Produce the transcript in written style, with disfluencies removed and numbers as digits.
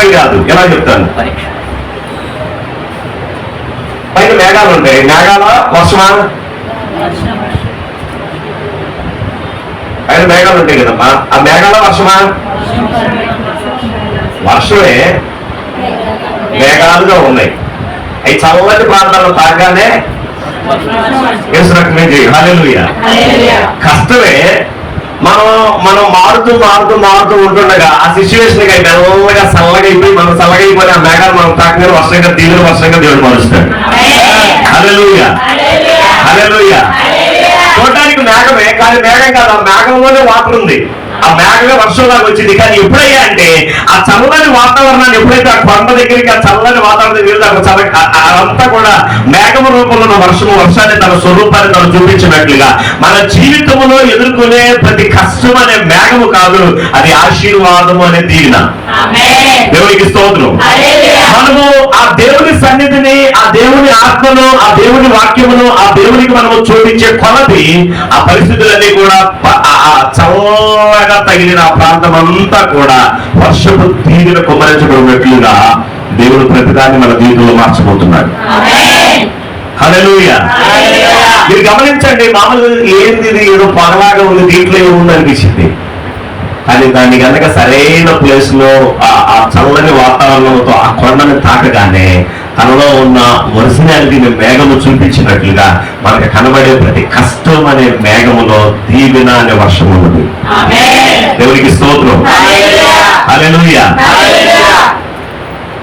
అర్థం కాదు. ఎలా చెప్తాను? పైన మేఘాలు ఉంటాయి, మేఘాల వర్షమా? పైన మేఘాలు ఉంటాయి కదమ్మా, ఆ మేఘాల వర్షమా? వర్షమే మేఘాలుగా ఉన్నాయి. అవి చల్లటి ప్రాంతాల్లో తాగానే హల్లెలూయా. కష్టమే. మనం మారుతూ ఉంటుండగా ఆ సిచ్యువేషన్ మెల్లగా చల్లగా అయిపోయి మనం చల్లగా అయిపోయి ఆ మేఘాలు మనం తాకగానే వర్షంగా తీవ్ర వర్షంగా దేవుడు మారుస్తాడు. హల్లెలూయా హల్లెలూయా. చూడటానికి మేఘమే, కానీ మేఘం కాదు, ఆ మేఘంలోనే వాటర్ ఉంది. ఆ మేఘమే వర్షంలాగా వచ్చింది. కానీ ఎప్పుడయ్యా అంటే ఆ చల్లని వాతావరణాన్ని ఎప్పుడైతే ఆ కొండ దగ్గరికి ఆ చల్లని వాతావరణం అదంతా కూడా మేఘం రూపంలో ఉన్న వర్షాన్ని తన స్వరూపాన్ని తను చూపించినట్లుగా మన జీవితంలో ఎదుర్కొనే ప్రతి కష్టం అనే మేఘము కాదు, అది ఆశీర్వాదము అనే దీవెన. దేవునికి స్తోత్రం. మనము ఆ దేవుని సన్నిధిని, ఆ దేవుని ఆత్మను, ఆ దేవుని వాక్యమును, ఆ దేవునికి మనము చూపించే కొలది ఆ పరిస్థితులన్నీ కూడా చల్లగా తగిలిన ఆ ప్రాంతం అంతా కూడా వర్షపు దీవెన కుమ్మరించబడినట్లుగా దేవుడు ప్రతిదాన్ని మన జీవితంలో మార్చబోతున్నాడు. హల్లెలూయా. మీరు గమనించండి, మామూలుగా ఏంది ఏదో పొరలాగా ఉంది, దీంట్లో ఏముంది అనిపించింది. కానీ దాన్ని కనుక సరైన ప్లేస్ లో ఆ చల్లని వాతావరణంతో ఆ కొండని తాకగానే తనలో ఉన్న ఒరిజినాలిటీని మేఘము చూపించినట్లుగా మనకు కనబడే ప్రతి కష్టం అనే మేఘములో దీవెన అనే వర్షం ఉన్నది. దేవునికి స్తోత్రం. హల్లెలూయా.